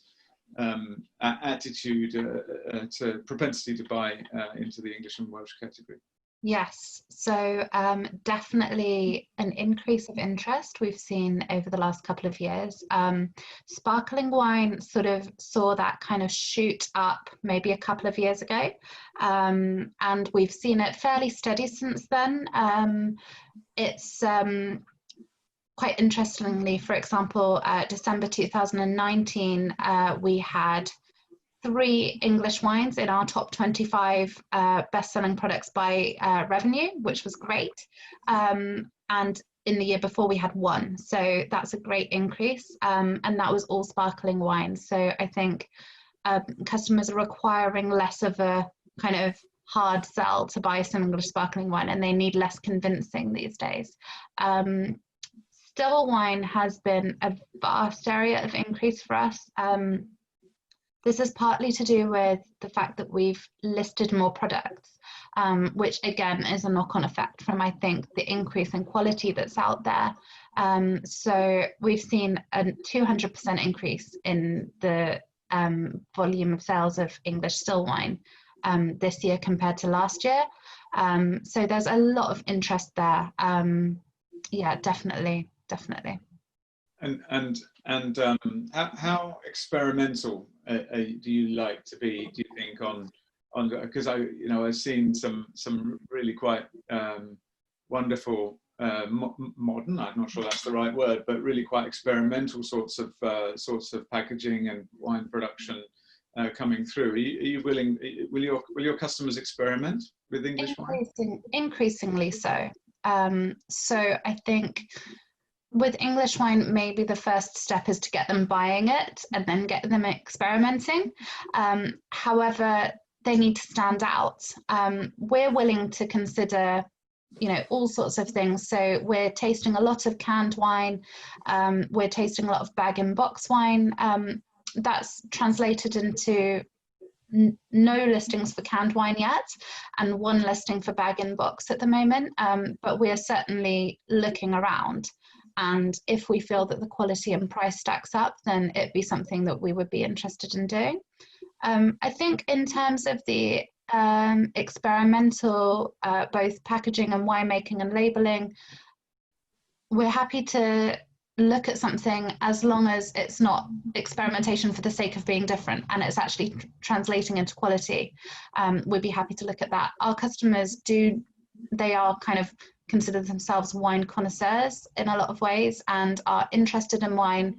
attitude to propensity to buy into the English and Welsh category. Yes, so definitely an increase of interest we've seen over the last couple of years. Sparkling wine sort of saw that kind of shoot up maybe a couple of years ago, and we've seen it fairly steady since then. It's quite interestingly, for example, December 2019, we had 3 English wines in our top 25 best-selling products by revenue, which was great. And in the year before, we had 1. So that's a great increase. And that was all sparkling wine. So I think customers are requiring less of a kind of hard sell to buy some English sparkling wine, and they need less convincing these days. Still wine has been a vast area of increase for us. This is partly to do with the fact that we've listed more products, which again is a knock-on effect from, I think, the increase in quality that's out there. So we've seen a 200% increase in the volume of sales of English still wine this year compared to last year. So there's a lot of interest there. Yeah, definitely. And how experimental do you like to be? Do you think on because I've seen some really quite wonderful modern, I'm not sure that's the right word, but really quite experimental sorts of packaging and wine production coming through. Are you willing? Will your customers experiment with English wine? Increasingly so. So I think with English wine, maybe the first step is to get them buying it and then get them experimenting. However, they need to stand out. We're willing to consider, all sorts of things. So we're tasting a lot of canned wine. We're tasting a lot of bag-in-box wine. That's translated into no listings for canned wine yet, and 1 listing for bag-in-box at the moment. But we're certainly looking around. And if we feel that the quality and price stacks up, then it'd be something that we would be interested in doing. I think in terms of the experimental, both packaging and winemaking and labeling, we're happy to look at something as long as it's not experimentation for the sake of being different and it's actually translating into quality. We'd be happy to look at that. Our customers they are kind of consider themselves wine connoisseurs in a lot of ways and are interested in wine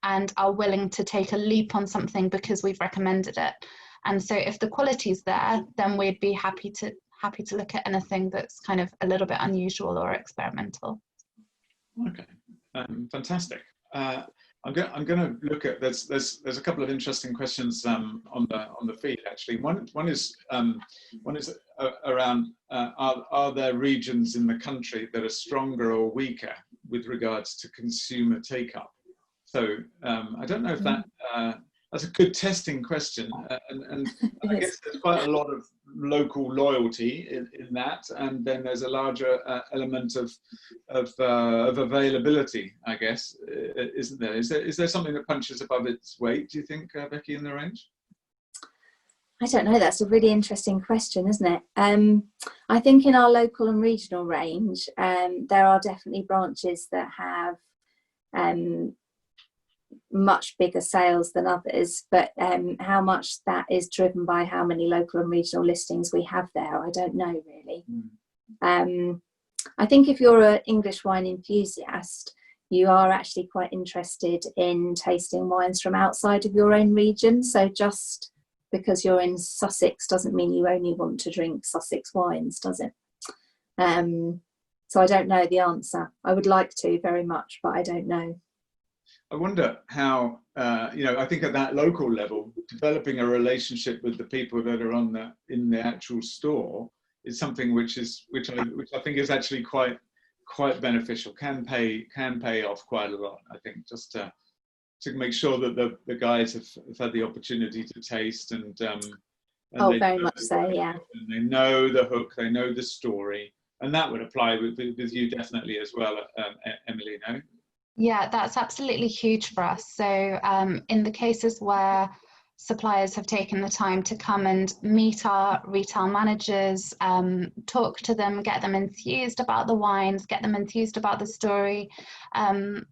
and are willing to take a leap on something because we've recommended it. And so if the quality's there, then we'd be happy to look at anything that's kind of a little bit unusual or experimental. Okay, fantastic. I'm going to look at there's a couple of interesting questions on the feed actually. One is around are there regions in the country that are stronger or weaker with regards to consumer take-up? So I don't know if that's a good testing question, and I guess there's quite a lot of local loyalty in that, and then there's a larger element of availability, I guess, isn't there? Is there something that punches above its weight, do you think, Becky, in the range? I don't know, that's a really interesting question, isn't it? I think in our local and regional range, there are definitely branches that have much bigger sales than others, but how much that is driven by how many local and regional listings we have there, I don't know really. I think if you're an English wine enthusiast, you are actually quite interested in tasting wines from outside of your own region. So just because you're in Sussex doesn't mean you only want to drink Sussex wines, does it? So I don't know the answer. I would like to very much, but I don't know. I wonder how, I think at that local level, developing a relationship with the people that are in the actual store is something which I think is actually quite beneficial. Can pay off quite a lot. I think just to make sure that the guys have had the opportunity to taste and very much so, yeah. And they know the hook, they know the story, and that would apply with you definitely as well, Emily. No? Yeah, that's absolutely huge for us. So in the cases where suppliers have taken the time to come and meet our retail managers, talk to them, get them enthused about the wines, get them enthused about the story,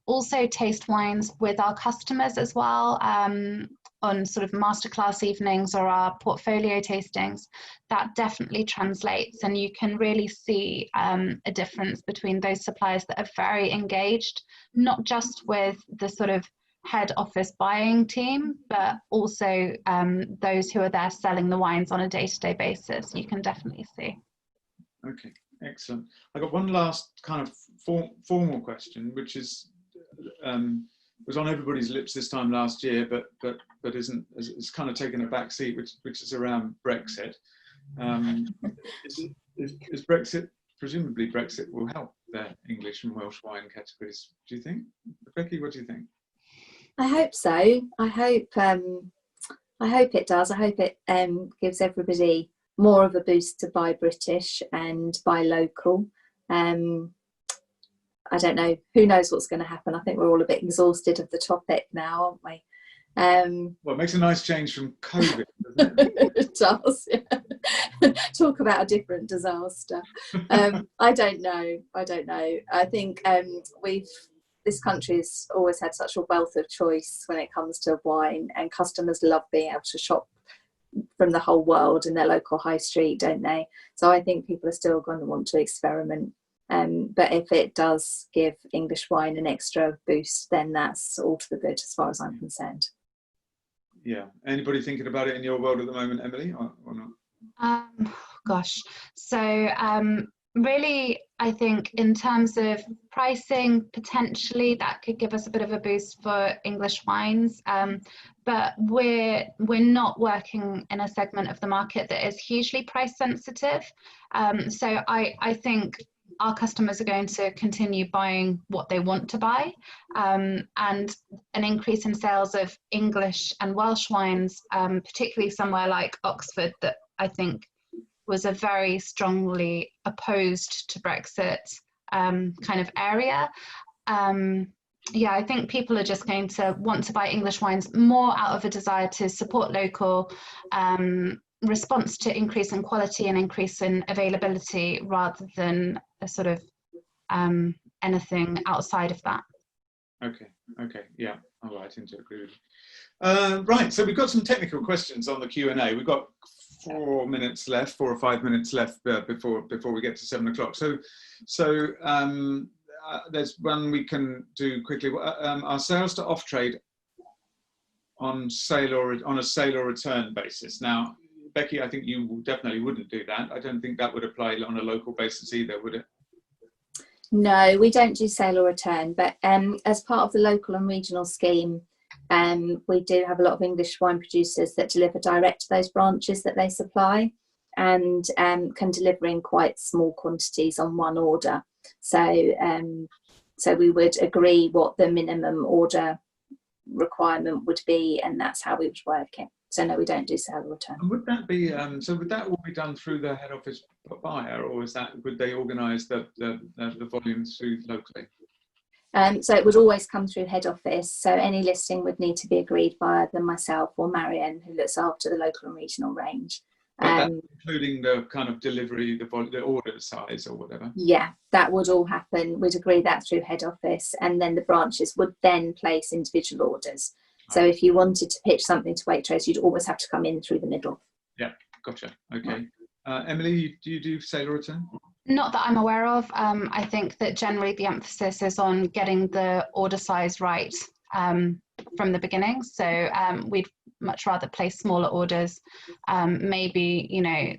also taste wines with our customers as well, on sort of masterclass evenings or our portfolio tastings, that definitely translates, and you can really see a difference between those suppliers that are very engaged, not just with the sort of head office buying team, but also those who are there selling the wines on a day-to-day basis. You can definitely see. Okay, excellent. I got one last kind of formal question, which is was on everybody's lips this time last year, but it's kind of taken a back seat, which is around Brexit. Is Brexit, presumably Brexit will help the English and Welsh wine categories, do you think? Becky, what do you think? I hope so. I hope it does. I hope it gives everybody more of a boost to buy British and buy local. I don't know. Who knows what's going to happen? I think we're all a bit exhausted of the topic now, aren't we? Well, it makes a nice change from COVID, doesn't it? It does, yeah. Talk about a different disaster. I don't know. I think this country's always had such a wealth of choice when it comes to wine, and customers love being able to shop from the whole world in their local high street, don't they? So I think people are still going to want to experiment. But if it does give English wine an extra boost, then that's all to the good as far as I'm concerned. Yeah. Anybody thinking about it in your world at the moment, Emily, or not? Gosh. So really, I think in terms of pricing, potentially that could give us a bit of a boost for English wines. But we're not working in a segment of the market that is hugely price sensitive. So I think our customers are going to continue buying what they want to buy, and an increase in sales of English and Welsh wines, particularly somewhere like Oxford, that I think was a very strongly opposed to Brexit kind of area. Yeah, I think people are just going to want to buy English wines more out of a desire to support local, response to increase in quality and increase in availability, rather than a sort of anything outside of that. Okay, yeah, all right, I tend to agree with you. Right, so we've got some technical questions on the Q&A. We've got 4 or 5 minutes left before we get to 7 o'clock. So there's one we can do quickly. Are sales to off-trade on a sale or return basis? Now, Becky, I think you definitely wouldn't do that. I don't think that would apply on a local basis either, would it? No, we don't do sale or return, but as part of the local and regional scheme, we do have a lot of English wine producers that deliver direct to those branches that they supply, and can deliver in quite small quantities on one order. So we would agree what the minimum order requirement would be, and that's how we would work it. So no, we don't do sale or return. And would that be would that all be done through the head office buyer, or would they organise the volumes through locally? So it would always come through head office. So any listing would need to be agreed by either myself or Marianne, who looks after the local and regional range. Including the kind of delivery, the order size or whatever? Yeah, that would all happen. We'd agree that through head office, and then the branches would then place individual orders. So if you wanted to pitch something to Waitrose, you'd always have to come in through the middle. Yeah, gotcha. Okay. Emily, do you do sale or return? Not that I'm aware of. I think that generally the emphasis is on getting the order size right from the beginning. So we'd much rather place smaller orders, maybe, you know,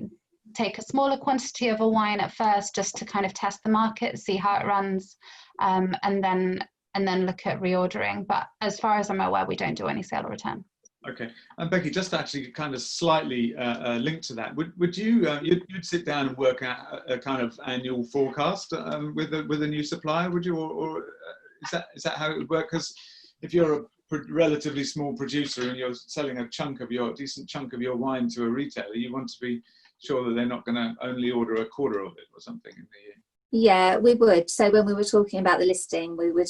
take a smaller quantity of a wine at first just to kind of test the market, see how it runs, and then look at reordering. But as far as I'm aware, we don't do any sale or return. Okay, and Becky, just to actually kind of slightly linked to that, would you you'd sit down and work out a kind of annual forecast with a new supplier, would you, or is that how it would work? Because if you're a relatively small producer and you're selling a decent chunk of your wine to a retailer, you want to be sure that they're not going to only order a quarter of it or something in the year. Yeah, we would. So when we were talking about the listing, we would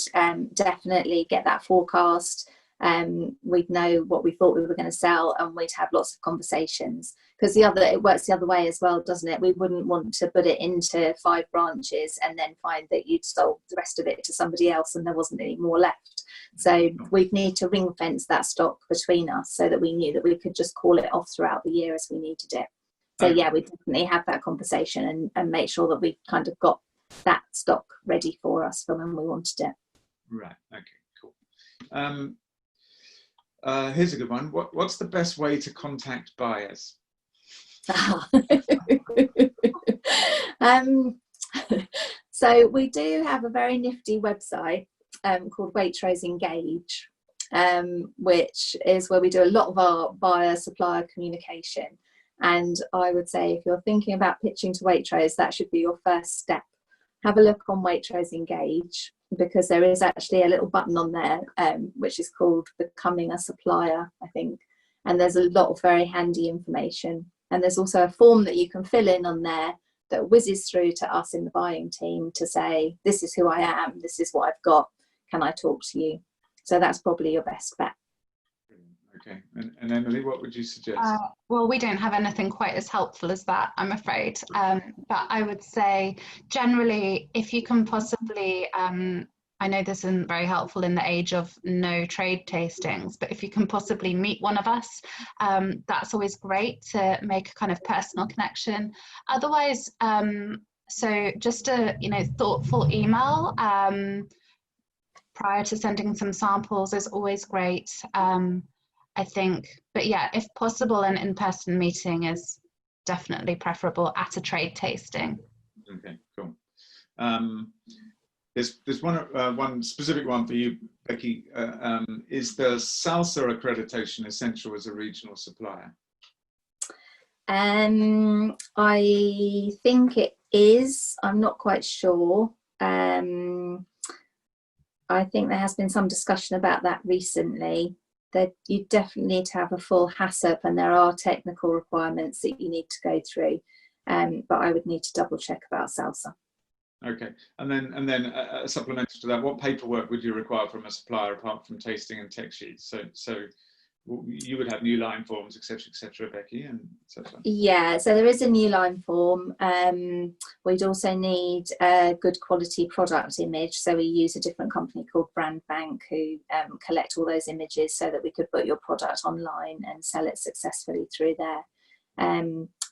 definitely get that forecast. We'd know what we thought we were going to sell, and we'd have lots of conversations, because it works the other way as well, doesn't it? We wouldn't want to put it into 5 branches and then find that you'd sold the rest of it to somebody else and there wasn't any more left. So we'd need to ring fence that stock between us so that we knew that we could just call it off throughout the year as we needed it. So yeah, we definitely have that conversation and make sure that we kind of got that stock ready for us for when we wanted it. Right, okay, cool. Here's a good one. What's the best way to contact buyers? So we do have a very nifty website called Waitrose Engage, which is where we do a lot of our buyer-supplier communication. And I would say if you're thinking about pitching to Waitrose, that should be your first step. Have a look on Waitrose Engage, because there is actually a little button on there which is called Becoming a Supplier, I think. And there's a lot of very handy information. And there's also a form that you can fill in on there that whizzes through to us in the buying team to say, this is who I am, this is what I've got, can I talk to you? So that's probably your best bet. Okay, and Emily, what would you suggest? Well, we don't have anything quite as helpful as that, I'm afraid. But I would say generally, if you can possibly, I know this isn't very helpful in the age of no trade tastings, but if you can possibly meet one of us, that's always great to make a kind of personal connection. Otherwise, so just a thoughtful email prior to sending some samples is always great. I think, but yeah, if possible, an in-person meeting is definitely preferable at a trade tasting. Okay, cool. There's one specific one for you, Becky. Is the SALSA accreditation essential as a regional supplier? I think it is. I'm not quite sure. I think there has been some discussion about that recently. That you definitely need to have a full HACCP, and there are technical requirements that you need to go through. But I would need to double check about SALSA. Okay, and then supplementary to that, what paperwork would you require from a supplier apart from tasting and tech sheets? So you would have new line forms, etc., Becky, and etc. Yeah, so there is a new line form. We'd also need a good quality product image. So we use a different company called Brand Bank who collect all those images so that we could put your product online and sell it successfully through there.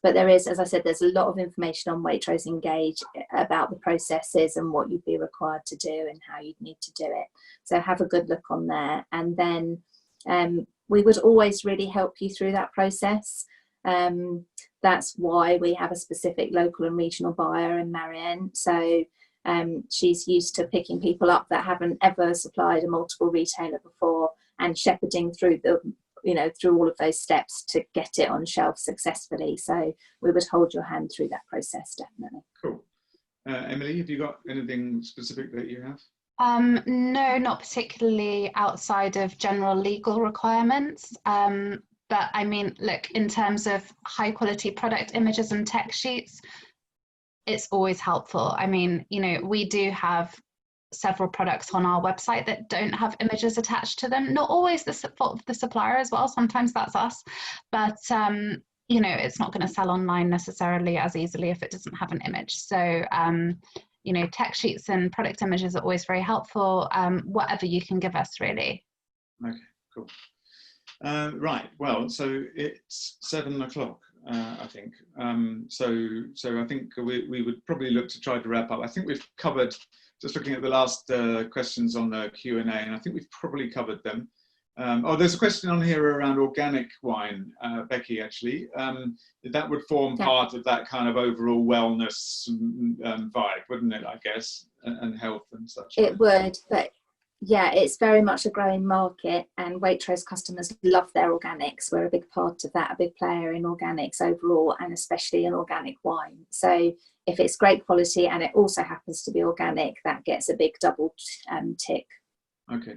But there is, as I said, there's a lot of information on Waitrose Engage about the processes and what you'd be required to do and how you'd need to do it. So have a good look on there. And then we would always really help you through that process. That's why we have a specific local and regional buyer in Marianne. So She's used to picking people up that haven't ever supplied a multiple retailer before and shepherding through through all of those steps to get it on shelf successfully. So we would hold your hand through that process, definitely. Cool. Emily, have you got anything specific that you have? No, not particularly outside of general legal requirements. But I mean, look, in terms of high quality product images and tech sheets, it's always helpful. I mean, we do have several products on our website that don't have images attached to them. Not always the fault of the supplier as well. Sometimes that's us. But it's not going to sell online necessarily as easily if it doesn't have an image. So, tech sheets and product images are always very helpful, whatever you can give us, really. Okay, cool. Right, well, so it's 7 o'clock, I think. So I think we would probably look to try to wrap up. I think we've covered, just looking at the last questions on the Q&A, and I think we've probably covered them. There's a question on here around organic wine, Becky, actually. That would form part of that kind of overall wellness vibe, wouldn't it, I guess, and health and such. It would, but yeah, it's very much a growing market, and Waitrose customers love their organics. We're a big part of that, a big player in organics overall, and especially in organic wine. So if it's great quality and it also happens to be organic, that gets a big double tick. Okay.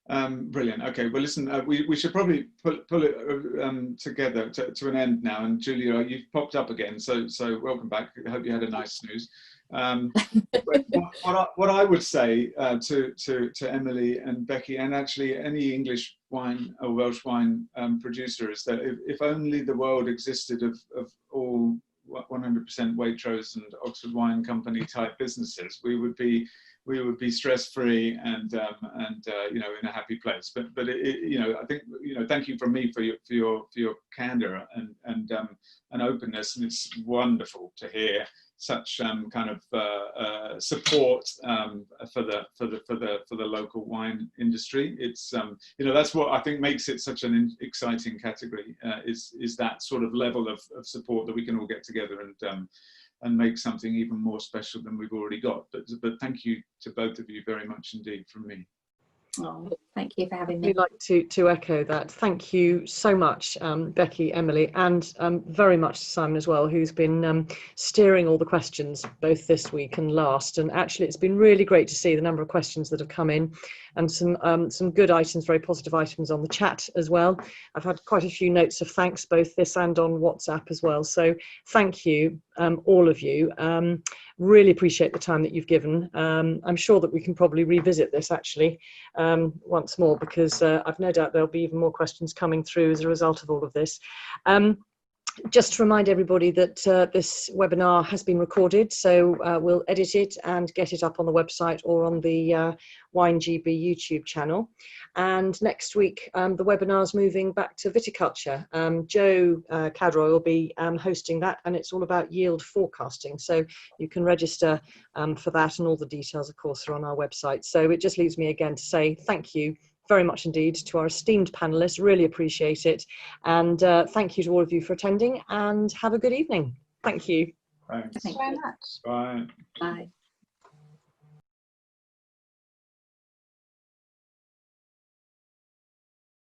Brilliant. Okay, well, listen, we should probably pull it together to an end now. And Julia, you've popped up again, so welcome back. I hope you had a nice snooze. What I would say to Emily and Becky, and actually any English wine or Welsh wine producer, is that if only the world existed of all 100% Waitrose and Oxford Wine Company type businesses, we would be stress-free and in a happy place. But I think thank you from me for your candor and openness, and it's wonderful to hear such kind of support for the local wine industry. It's that's what I think makes it such an exciting category, is that sort of level of support that we can all get together and make something even more special than we've already got. But thank you to both of you very much indeed from me. Oh, thank you for having me. I'd like to echo that. Thank you so much, Becky, Emily, and very much Simon as well, who's been steering all the questions both this week and last. And actually, it's been really great to see the number of questions that have come in, and some good items, very positive items on the chat as well. I've had quite a few notes of thanks, both this and on WhatsApp as well. So thank you, all of you. Really appreciate the time that you've given. I'm sure that we can probably revisit this actually once more, because I've no doubt there'll be even more questions coming through as a result of all of this. Just to remind everybody that this webinar has been recorded, so we'll edit it and get it up on the website or on the WineGB YouTube channel. And next week, the webinar's moving back to viticulture. Joe Cadroy will be hosting that, and it's all about yield forecasting. So you can register for that, and all the details, of course, are on our website. So it just leaves me again to say thank you very much indeed to our esteemed panelists. Really appreciate it. And thank you to all of you for attending, and have a good evening. Thank you. Thanks. Thank Very you. much. Bye. Bye.